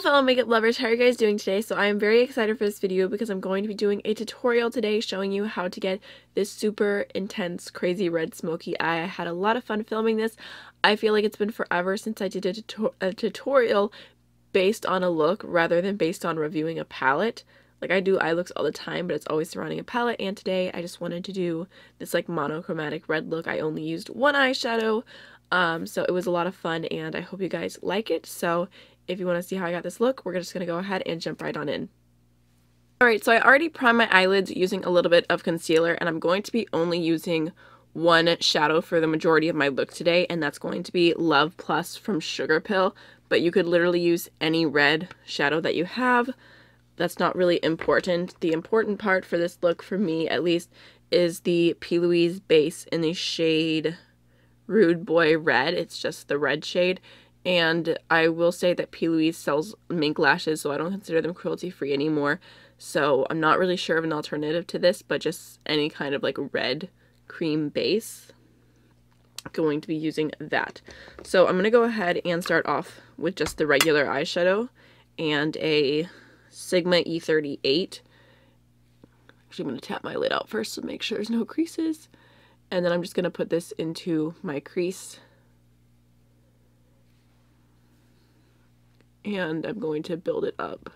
fellow makeup lovers, how are you guys doing today? So I am very excited for this video because I'm going to be doing a tutorial today showing you how to get this super intense crazy red smoky eye. I had a lot of fun filming this. I feel like it's been forever since I did a tutorial based on a look rather than based on reviewing a palette. Like, I do eye looks all the time, but it's always surrounding a palette, and today I just wanted to do this like monochromatic red look. I only used one eyeshadow, so it was a lot of fun, and I hope you guys like it. So if you want to see how I got this look, we're just going to go ahead and jump right on in. Alright, so I already primed my eyelids using a little bit of concealer, and I'm going to be only using one shadow for the majority of my look today, and that's going to be Love Plus from Sugar Pill. But you could literally use any red shadow that you have. That's not really important. The important part for this look, for me at least, is the P. Louise base in the shade Rude Boy Red. It's just the red shade. And I will say that P. Louise sells mink lashes, so I don't consider them cruelty-free anymore. So I'm not really sure of an alternative to this, but just any kind of like red cream base. I'm going to be using that. So I'm going to go ahead and start off with just the regular eyeshadow and a Sigma E38. Actually, I'm going to tap my lid out first to make sure there's no creases. And then I'm just going to put this into my crease. And I'm going to build it up.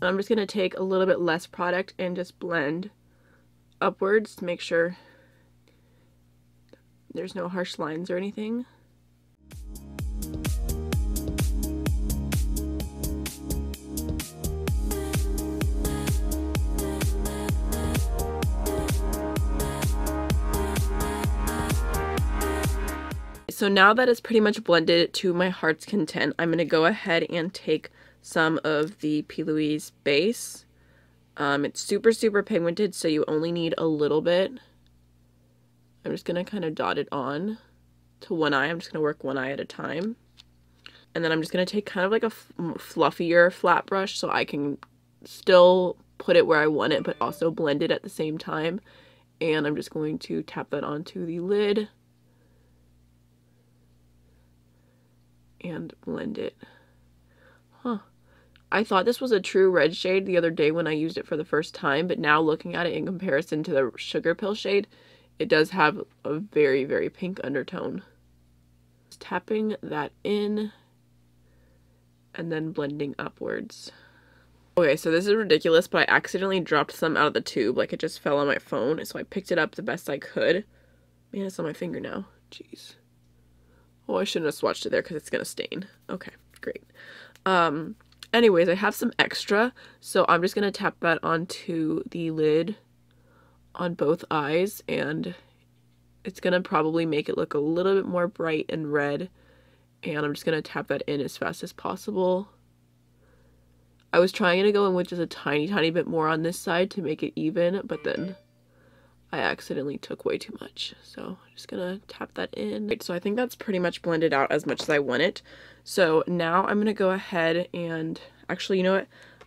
I'm just going to take a little bit less product and just blend upwards to make sure there's no harsh lines or anything. So now that it's pretty much blended to my heart's content, I'm going to go ahead and take some of the P. Louise base. It's super pigmented, so you only need a little bit. I'm just going to kind of dot it on to one eye. I'm just going to work one eye at a time. And then I'm just going to take kind of like a fluffier flat brush so I can still put it where I want it, but also blend it at the same time. And I'm just going to tap that onto the lid and blend it. I thought this was a true red shade the other day when I used it for the first time, but now looking at it in comparison to the Sugar Pill shade, it does have a very pink undertone. Just tapping that in and then blending upwards. Okay, so this is ridiculous, but I accidentally dropped some out of the tube. Like, it just fell on my phone, so I picked it up the best I could. Man, it's on my finger now. Jeez. Oh, I shouldn't have swatched it there because it's gonna stain. Okay, great. Anyways, I have some extra, so I'm just gonna tap that onto the lid on both eyes, and it's gonna probably make it look a little bit more bright and red, and I'm just gonna tap that in as fast as possible. I was trying to go in with just a tiny bit more on this side to make it even, but then I accidentally took way too much, so I'm just gonna tap that in. Right, so I think that's pretty much blended out as much as I want it. So now I'm gonna go ahead and, actually, you know what?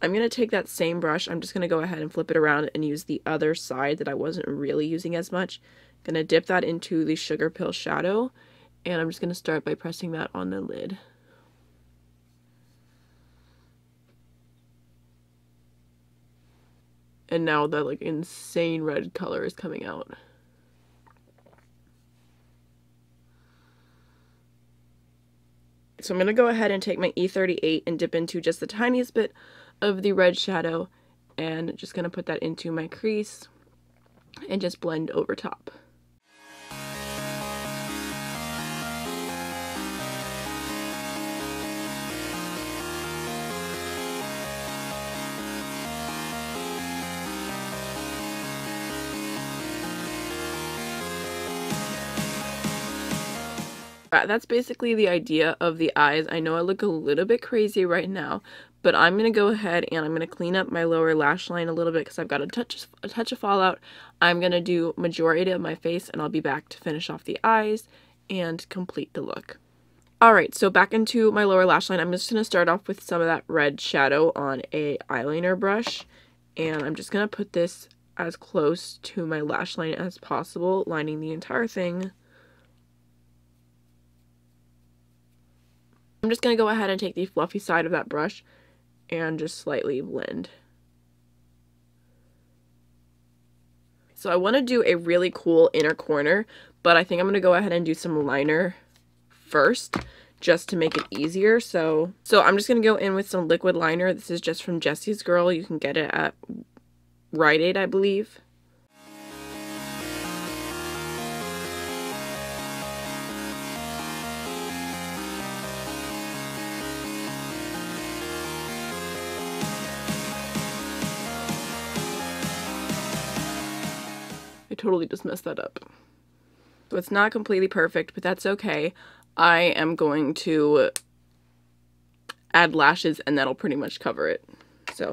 I'm gonna take that same brush, I'm just gonna go ahead and flip it around and use the other side that I wasn't really using as much. Gonna dip that into the Sugar Pill shadow, and I'm just gonna start by pressing that on the lid. And now the like insane red color is coming out. So I'm going to go ahead and take my E38 and dip into just the tiniest bit of the red shadow, and just going to put that into my crease and just blend over top. That's basically the idea of the eyes. I know I look a little bit crazy right now, but I'm going to go ahead and I'm going to clean up my lower lash line a little bit because I've got a touch of fallout. I'm going to do majority of my face, and I'll be back to finish off the eyes and complete the look. Alright, so back into my lower lash line. I'm just going to start off with some of that red shadow on a eyeliner brush, and I'm just going to put this as close to my lash line as possible, lining the entire thing. I'm just going to go ahead and take the fluffy side of that brush and just slightly blend. So I want to do a really cool inner corner, but I think I'm going to go ahead and do some liner first just to make it easier. So I'm just going to go in with some liquid liner. This is just from Jessie's Girl. You can get it at Rite Aid, I believe. I totally just messed that up. So it's not completely perfect, but that's okay. I am going to add lashes and that'll pretty much cover it. So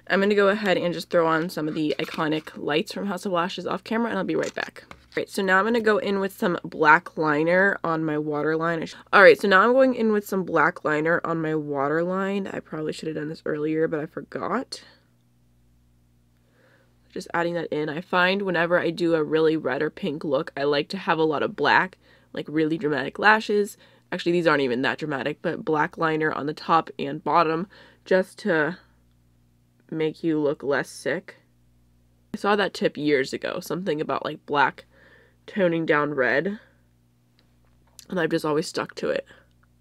I'm going to go ahead and just throw on some of the iconic lights from House of Lashes off camera and I'll be right back. Alright, so now I'm going to go in with some black liner on my waterline. Alright, so now I'm going in with some black liner on my waterline. I probably should have done this earlier, but I forgot. Just adding that in. I find whenever I do a really red or pink look, I like to have a lot of black, like really dramatic lashes. Actually, these aren't even that dramatic, but black liner on the top and bottom just to make you look less sick. I saw that tip years ago, something about like black toning down red, and I've just always stuck to it.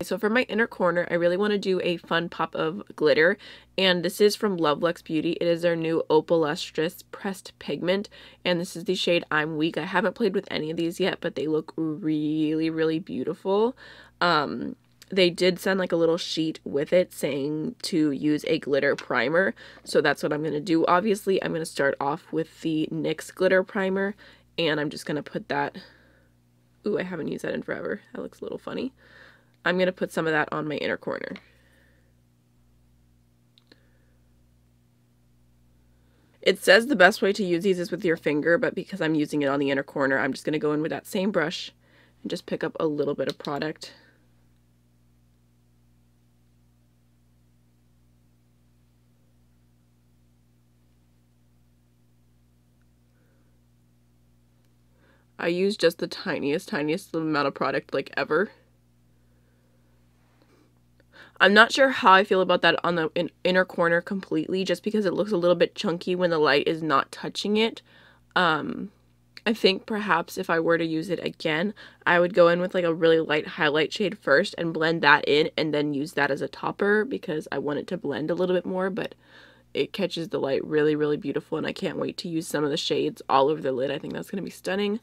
So for my inner corner, I really want to do a fun pop of glitter, and this is from Lovelux Beauty. It is their new Opal Lustrous Pressed Pigment, and this is the shade I'm Weak. I haven't played with any of these yet, but they look really, really beautiful. They did send like a little sheet with it saying to use a glitter primer, so that's what I'm going to do. Obviously, I'm going to start off with the NYX glitter primer, and I'm just going to put that... Ooh, I haven't used that in forever. That looks a little funny. I'm going to put some of that on my inner corner. It says the best way to use these is with your finger, but because I'm using it on the inner corner, I'm just going to go in with that same brush and just pick up a little bit of product. I use just the tiniest amount of product like ever. I'm not sure how I feel about that on the inner corner completely, just because it looks a little bit chunky when the light is not touching it. I think perhaps if I were to use it again, I would go in with like a really light highlight shade first and blend that in and then use that as a topper because I want it to blend a little bit more, but it catches the light really, really beautiful, and I can't wait to use some of the shades all over the lid. I think that's going to be stunning.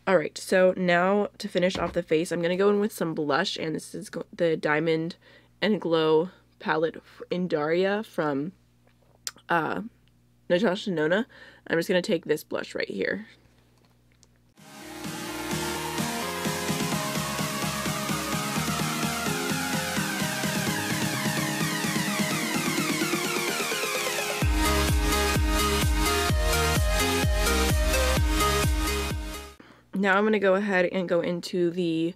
Alright, so now to finish off the face, I'm going to go in with some blush, and this is the Diamond and Glow palette in Daria from Natasha Nona. I'm just going to take this blush right here. Now I'm going to go ahead and go into the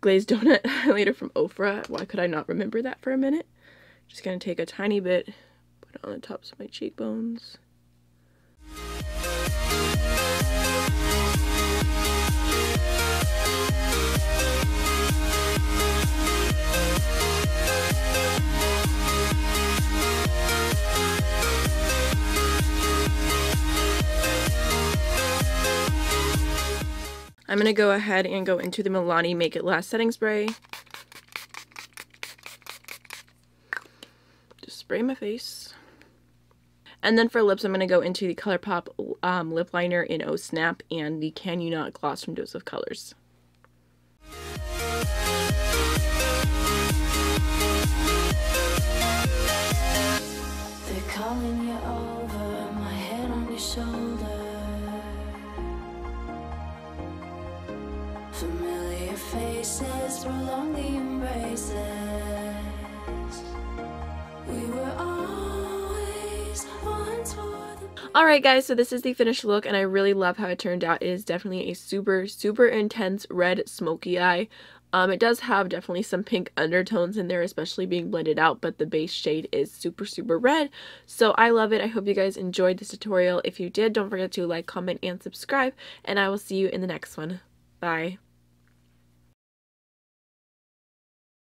Glazed Donut highlighter from Ofra. Why could I not remember that for a minute? Just going to take a tiny bit, put it on the tops of my cheekbones. I'm going to go ahead and go into the Milani Make It Last setting spray. Just spray my face. And then for lips, I'm going to go into the ColourPop lip liner in Oh Snap and the Can You Not gloss from Dose of Colors. They're calling you over, my head on your shoulder. Familiar faces, prolong the embraces. We were always once for the... Alright guys, so this is the finished look, and I really love how it turned out. It is definitely a super, super intense red smoky eye. It does have definitely some pink undertones in there, especially being blended out, but the base shade is super, super red. So I love it. I hope you guys enjoyed this tutorial. If you did, don't forget to like, comment, and subscribe, and I will see you in the next one. Bye.